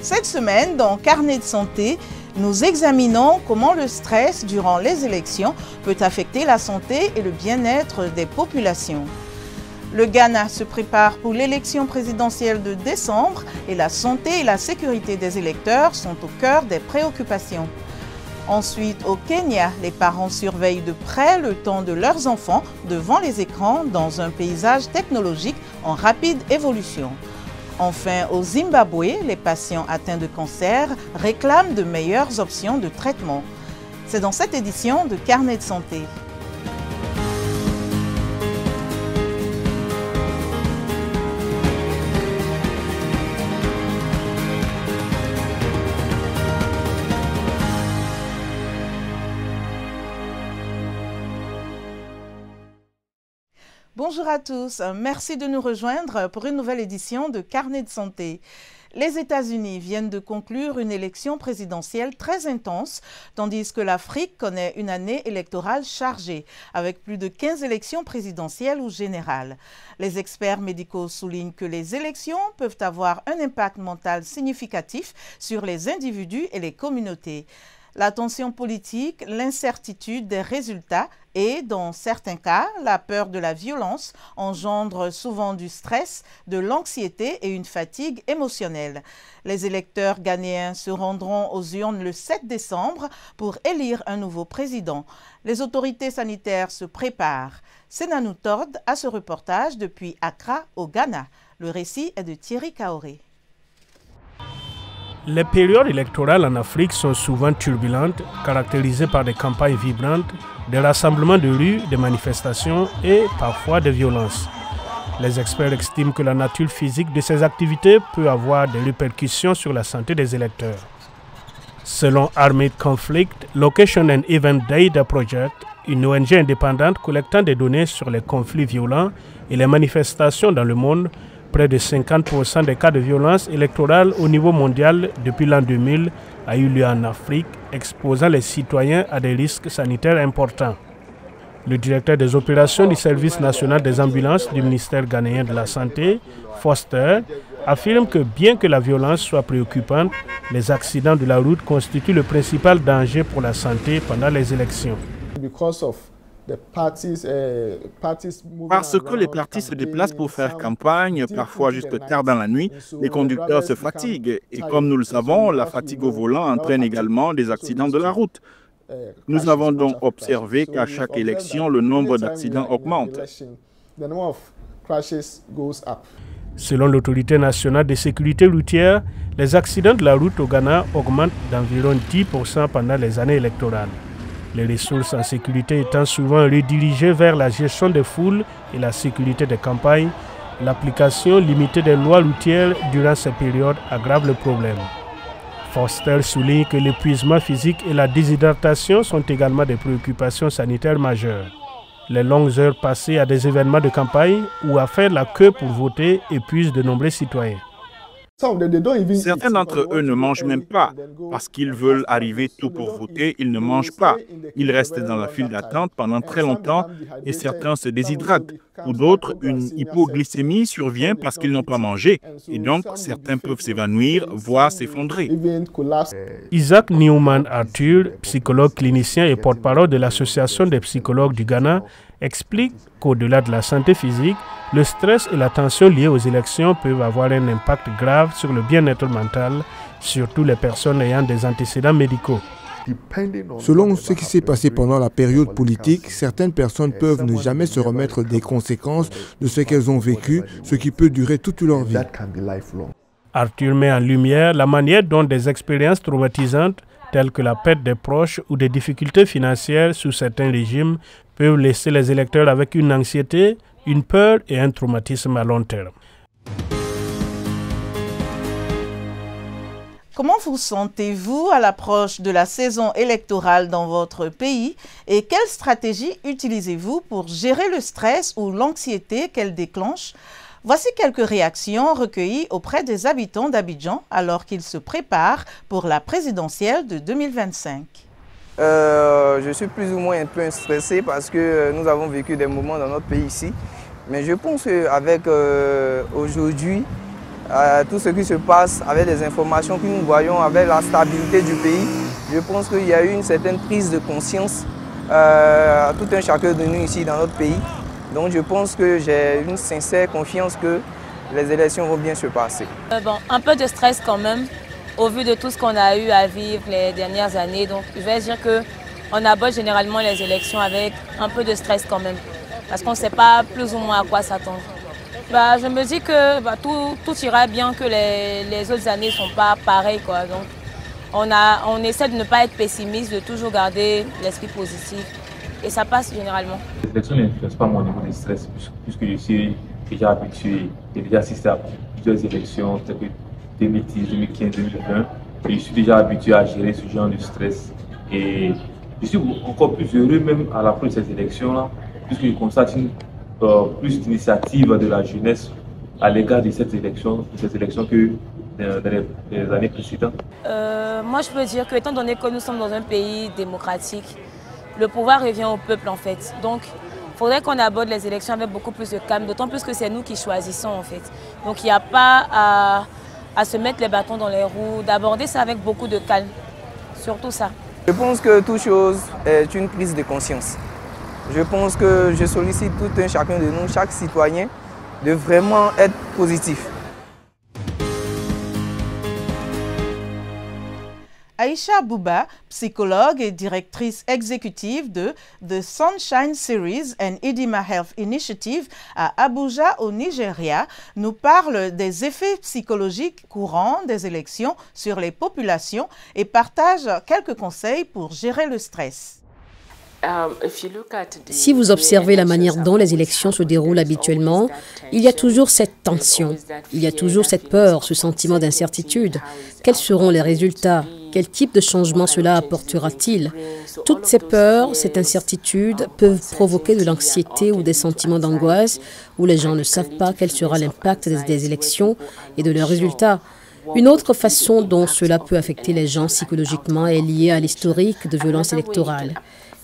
Cette semaine, dans Carnet de santé, nous examinons comment le stress durant les élections peut affecter la santé et le bien-être des populations. Le Ghana se prépare pour l'élection présidentielle de décembre et la santé et la sécurité des électeurs sont au cœur des préoccupations. Ensuite, au Kenya, les parents surveillent de près le temps de leurs enfants devant les écrans dans un paysage technologique en rapide évolution. Enfin, au Zimbabwe, les patients atteints de cancer réclament de meilleures options de traitement. C'est dans cette édition de Carnet de santé. Bonjour à tous, merci de nous rejoindre pour une nouvelle édition de Carnet de santé. Les États-Unis viennent de conclure une élection présidentielle très intense, tandis que l'Afrique connaît une année électorale chargée, avec plus de 15 élections présidentielles ou générales. Les experts médicaux soulignent que les élections peuvent avoir un impact mental significatif sur les individus et les communautés. La tension politique, l'incertitude des résultats et, dans certains cas, la peur de la violence engendrent souvent du stress, de l'anxiété et une fatigue émotionnelle. Les électeurs ghanéens se rendront aux urnes le 7 décembre pour élire un nouveau président. Les autorités sanitaires se préparent. Senanou Tord a ce reportage depuis Accra, au Ghana. Le récit est de Thierry Kaoré. Les périodes électorales en Afrique sont souvent turbulentes, caractérisées par des campagnes vibrantes, des rassemblements de rue, des manifestations et parfois des violences. Les experts estiment que la nature physique de ces activités peut avoir des répercussions sur la santé des électeurs. Selon Armed Conflict Location and Event Data Project, une ONG indépendante collectant des données sur les conflits violents et les manifestations dans le monde, près de 50% des cas de violence électorale au niveau mondial depuis l'an 2000 a eu lieu en Afrique, exposant les citoyens à des risques sanitaires importants. Le directeur des opérations du Service national des ambulances du ministère ghanéen de la Santé, Foster, affirme que bien que la violence soit préoccupante, les accidents de la route constituent le principal danger pour la santé pendant les élections. Parce que les partis se déplacent pour faire campagne, parfois jusque tard dans la nuit, les conducteurs se fatiguent. Et comme nous le savons, la fatigue au volant entraîne également des accidents de la route. Nous avons donc observé qu'à chaque élection, le nombre d'accidents augmente. Selon l'Autorité nationale de sécurité routière, les accidents de la route au Ghana augmentent d'environ 10% pendant les années électorales. Les ressources en sécurité étant souvent redirigées vers la gestion des foules et la sécurité des campagnes, l'application limitée des lois routières durant ces périodes aggrave le problème. Foster souligne que l'épuisement physique et la déshydratation sont également des préoccupations sanitaires majeures. Les longues heures passées à des événements de campagne ou à faire la queue pour voter épuisent de nombreux citoyens. Certains d'entre eux ne mangent même pas. Parce qu'ils veulent arriver tôt pour voter, ils ne mangent pas. Ils restent dans la file d'attente pendant très longtemps et certains se déshydratent. Pour d'autres, une hypoglycémie survient parce qu'ils n'ont pas mangé. Et donc, certains peuvent s'évanouir, voire s'effondrer. Isaac Newman Arthur, psychologue clinicien et porte-parole de l'Association des psychologues du Ghana, explique qu'au-delà de la santé physique, le stress et la tension liées aux élections peuvent avoir un impact grave sur le bien-être mental, surtout les personnes ayant des antécédents médicaux. Selon ce qui s'est passé pendant la période politique, certaines personnes peuvent ne jamais se remettre des conséquences de ce qu'elles ont vécu, ce qui peut durer toute leur vie. Arthur met en lumière la manière dont des expériences traumatisantes, telles que la perte des proches ou des difficultés financières sous certains régimes, peuvent laisser les électeurs avec une anxiété, une peur et un traumatisme à long terme. Comment vous sentez-vous à l'approche de la saison électorale dans votre pays et quelle stratégie utilisez-vous pour gérer le stress ou l'anxiété qu'elle déclenche? Voici quelques réactions recueillies auprès des habitants d'Abidjan alors qu'ils se préparent pour la présidentielle de 2025. Je suis plus ou moins un peu stressé parce que nous avons vécu des moments dans notre pays ici. Mais je pense qu'avec aujourd'hui, tout ce qui se passe, avec les informations que nous voyons, avec la stabilité du pays, je pense qu'il y a eu une certaine prise de conscience à tout un chacun de nous ici dans notre pays. Donc je pense que j'ai une sincère confiance que les élections vont bien se passer. Un peu de stress quand même, au vu de tout ce qu'on a eu à vivre les dernières années. Donc je vais dire qu'on aborde généralement les élections avec un peu de stress quand même, parce qu'on ne sait pas plus ou moins à quoi s'attendre. Je me dis que tout ira bien, que les autres années ne sont pas pareilles, quoi. Donc, on essaie de ne pas être pessimiste, de toujours garder l'esprit positif. Et ça passe généralement. Les élections n'influencent pas mon niveau de stress, puisque je suis déjà habitué. J'ai déjà assisté à plusieurs élections, telles que 2010, 2015, 2020. Et je suis déjà habitué à gérer ce genre de stress. Et je suis encore plus heureux même à l'approche de ces élections-là, puisque je constate plus d'initiatives de la jeunesse à l'égard de ces élections que dans les années précédentes. Moi, je peux dire que, étant donné que nous sommes dans un pays démocratique, le pouvoir revient au peuple en fait. Donc, il faudrait qu'on aborde les élections avec beaucoup plus de calme, d'autant plus que c'est nous qui choisissons en fait. Donc, il n'y a pas à se mettre les bâtons dans les roues, d'aborder ça avec beaucoup de calme, surtout ça. Je pense que toute chose est une prise de conscience. Je pense que je sollicite tout un chacun de nous, chaque citoyen, de vraiment être positif. Aïcha Bouba, psychologue et directrice exécutive de The Sunshine Series and Idima Health Initiative à Abuja au Nigeria, nous parle des effets psychologiques courants des élections sur les populations et partage quelques conseils pour gérer le stress. Si vous observez la manière dont les élections se déroulent habituellement, il y a toujours cette tension, il y a toujours cette peur, ce sentiment d'incertitude. Quels seront les résultats? Quel type de changement cela apportera-t-il? Toutes ces peurs, cette incertitude peuvent provoquer de l'anxiété ou des sentiments d'angoisse où les gens ne savent pas quel sera l'impact des élections et de leurs résultats. Une autre façon dont cela peut affecter les gens psychologiquement est liée à l'historique de violences électorales.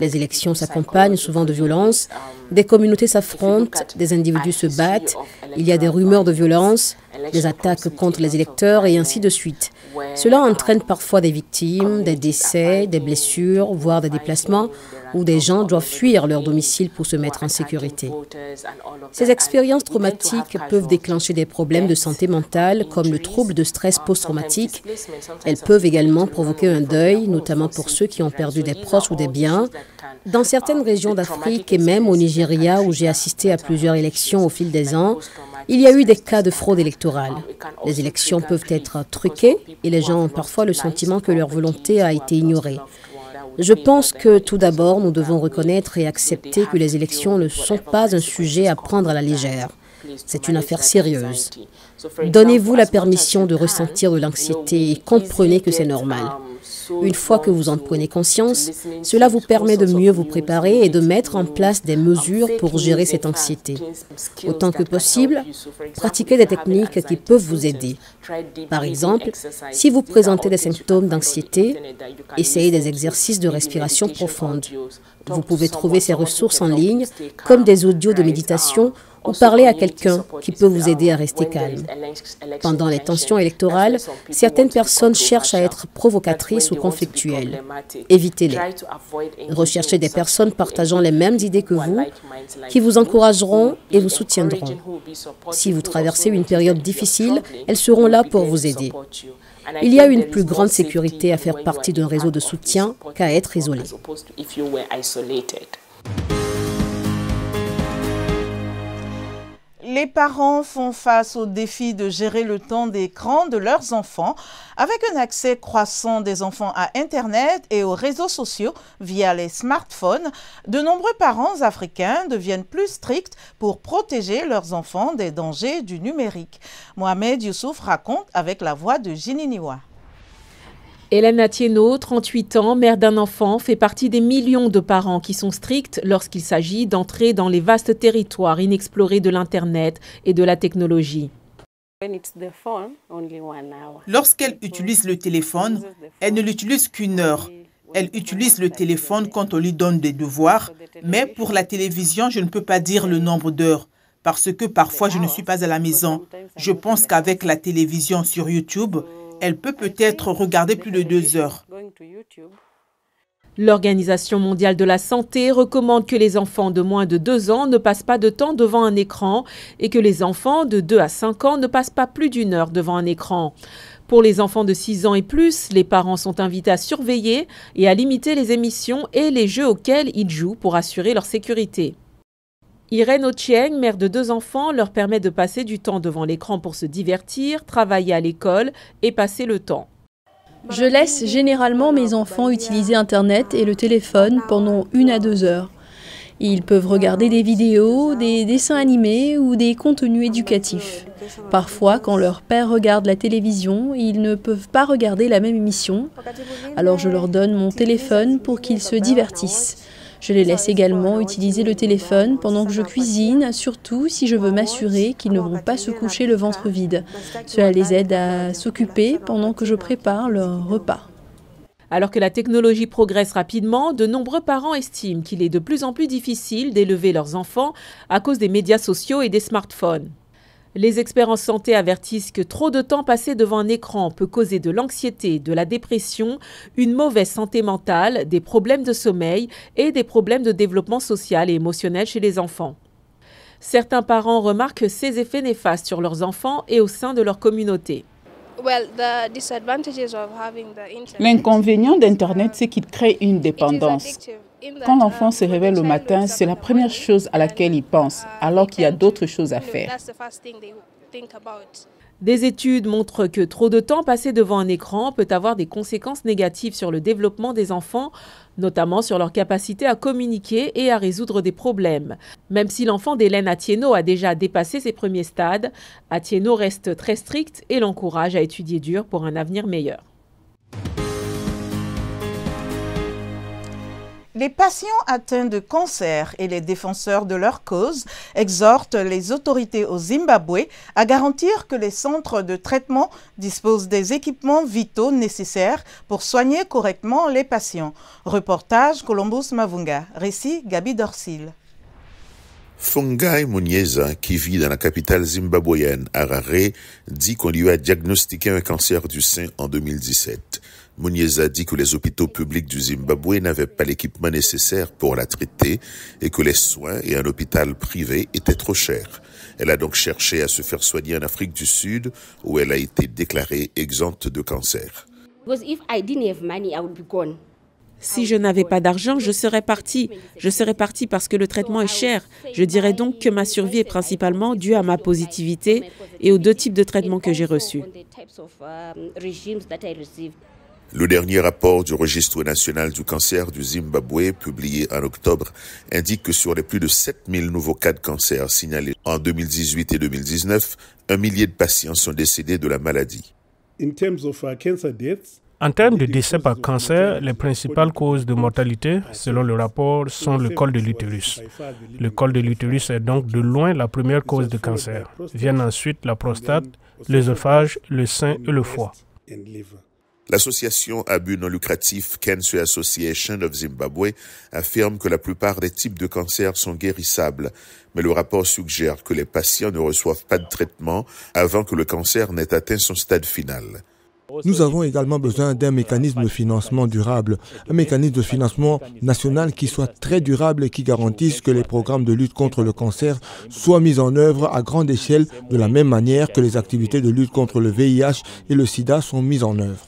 Les élections s'accompagnent souvent de violences, des communautés s'affrontent, des individus se battent, il y a des rumeurs de violence, des attaques contre les électeurs et ainsi de suite. Cela entraîne parfois des victimes, des décès, des blessures, voire des déplacements, où des gens doivent fuir leur domicile pour se mettre en sécurité. Ces expériences traumatiques peuvent déclencher des problèmes de santé mentale comme le trouble de stress post-traumatique. Elles peuvent également provoquer un deuil, notamment pour ceux qui ont perdu des proches ou des biens. Dans certaines régions d'Afrique et même au Nigeria, où j'ai assisté à plusieurs élections au fil des ans, il y a eu des cas de fraude électorale. Les élections peuvent être truquées et les gens ont parfois le sentiment que leur volonté a été ignorée. Je pense que tout d'abord, nous devons reconnaître et accepter que les élections ne sont pas un sujet à prendre à la légère. C'est une affaire sérieuse. Donnez-vous la permission de ressentir de l'anxiété et comprenez que c'est normal. Une fois que vous en prenez conscience, cela vous permet de mieux vous préparer et de mettre en place des mesures pour gérer cette anxiété. Autant que possible, pratiquez des techniques qui peuvent vous aider. Par exemple, si vous présentez des symptômes d'anxiété, essayez des exercices de respiration profonde. Vous pouvez trouver ces ressources en ligne, comme des audios de méditation, ou parler à quelqu'un qui peut vous aider à rester calme. Pendant les tensions électorales, certaines personnes cherchent à être provocatrices ou conflictuelles. Évitez-les. Recherchez des personnes partageant les mêmes idées que vous, qui vous encourageront et vous soutiendront. Si vous traversez une période difficile, elles seront là pour vous aider. Il y a une plus grande sécurité à faire partie d'un réseau de soutien qu'à être isolé. Les parents font face au défi de gérer le temps d'écran de leurs enfants avec un accès croissant des enfants à Internet et aux réseaux sociaux via les smartphones. De nombreux parents africains deviennent plus stricts pour protéger leurs enfants des dangers du numérique. Mohamed Youssouf raconte avec la voix de Gininiwa. Hélène Atieno, 38 ans, mère d'un enfant, fait partie des millions de parents qui sont stricts lorsqu'il s'agit d'entrer dans les vastes territoires inexplorés de l'Internet et de la technologie. Lorsqu'elle utilise le téléphone, elle ne l'utilise qu'une heure. Elle utilise le téléphone quand on lui donne des devoirs, mais pour la télévision, je ne peux pas dire le nombre d'heures. parce que parfois je ne suis pas à la maison. Je pense qu'avec la télévision sur YouTube, elle peut peut-être regarder plus de 2 heures. L'Organisation mondiale de la santé recommande que les enfants de moins de 2 ans ne passent pas de temps devant un écran et que les enfants de 2 à 5 ans ne passent pas plus d'1 heure devant un écran. Pour les enfants de 6 ans et plus, les parents sont invités à surveiller et à limiter les émissions et les jeux auxquels ils jouent pour assurer leur sécurité. Irène Ochieng, mère de 2 enfants, leur permet de passer du temps devant l'écran pour se divertir, travailler à l'école et passer le temps. Je laisse généralement mes enfants utiliser Internet et le téléphone pendant 1 à 2 heures. Ils peuvent regarder des vidéos, des dessins animés ou des contenus éducatifs. Parfois, quand leur père regarde la télévision, ils ne peuvent pas regarder la même émission. Alors je leur donne mon téléphone pour qu'ils se divertissent. Je les laisse également utiliser le téléphone pendant que je cuisine, surtout si je veux m'assurer qu'ils ne vont pas se coucher le ventre vide. Cela les aide à s'occuper pendant que je prépare leur repas. Alors que la technologie progresse rapidement, de nombreux parents estiment qu'il est de plus en plus difficile d'élever leurs enfants à cause des médias sociaux et des smartphones. Les experts en santé avertissent que trop de temps passé devant un écran peut causer de l'anxiété, de la dépression, une mauvaise santé mentale, des problèmes de sommeil et des problèmes de développement social et émotionnel chez les enfants. Certains parents remarquent ces effets néfastes sur leurs enfants et au sein de leur communauté. L'inconvénient d'Internet, c'est qu'il crée une dépendance. Quand l'enfant se réveille le matin, c'est la première chose à laquelle il pense, alors qu'il y a d'autres choses à faire. Des études montrent que trop de temps passé devant un écran peut avoir des conséquences négatives sur le développement des enfants, notamment sur leur capacité à communiquer et à résoudre des problèmes. Même si l'enfant d'Hélène Atieno a déjà dépassé ses premiers stades, Atieno reste très stricte et l'encourage à étudier dur pour un avenir meilleur. Les patients atteints de cancer et les défenseurs de leur cause exhortent les autorités au Zimbabwe à garantir que les centres de traitement disposent des équipements vitaux nécessaires pour soigner correctement les patients. Reportage Columbus Mavunga, récit Gabi Dorsil. Fungai Munieza, qui vit dans la capitale zimbabwéenne, Harare, dit qu'on lui a diagnostiqué un cancer du sein en 2017. Munieza dit que les hôpitaux publics du Zimbabwe n'avaient pas l'équipement nécessaire pour la traiter et que les soins et un hôpital privé étaient trop chers. Elle a donc cherché à se faire soigner en Afrique du Sud, où elle a été déclarée exempte de cancer. Si je n'avais pas d'argent, je serais partie. Je serais partie parce que le traitement est cher. Je dirais donc que ma survie est principalement due à ma positivité et aux 2 types de traitements que j'ai reçus. Le dernier rapport du Registre national du cancer du Zimbabwe, publié en octobre, indique que sur les plus de 7000 nouveaux cas de cancer signalés en 2018 et 2019, 1 millier de patients sont décédés de la maladie. En termes de décès par cancer, les principales causes de mortalité, selon le rapport, sont le col de l'utérus. Le col de l'utérus est donc de loin la première cause de cancer. Viennent ensuite la prostate, l'œsophage, le sein et le foie. L'association à but non lucratif Cancer Association of Zimbabwe affirme que la plupart des types de cancers sont guérissables, mais le rapport suggère que les patients ne reçoivent pas de traitement avant que le cancer n'ait atteint son stade final. Nous avons également besoin d'un mécanisme de financement durable, un mécanisme de financement national qui soit très durable et qui garantisse que les programmes de lutte contre le cancer soient mis en œuvre à grande échelle de la même manière que les activités de lutte contre le VIH et le sida sont mises en œuvre.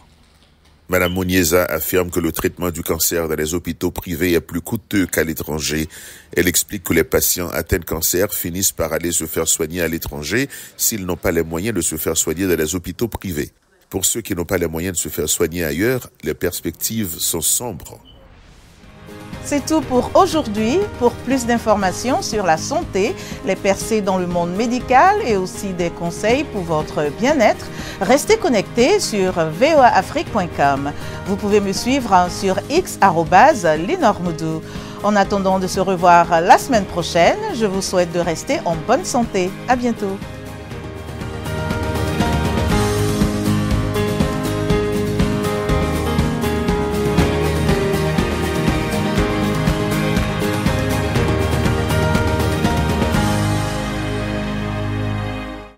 Madame Munieza affirme que le traitement du cancer dans les hôpitaux privés est plus coûteux qu'à l'étranger. Elle explique que les patients atteints de cancer finissent par aller se faire soigner à l'étranger s'ils n'ont pas les moyens de se faire soigner dans les hôpitaux privés. Pour ceux qui n'ont pas les moyens de se faire soigner ailleurs, les perspectives sont sombres. C'est tout pour aujourd'hui. Pour plus d'informations sur la santé, les percées dans le monde médical et aussi des conseils pour votre bien-être, restez connectés sur voaafrique.com. Vous pouvez me suivre sur x @linormoudou. En attendant de se revoir la semaine prochaine, je vous souhaite de rester en bonne santé. À bientôt.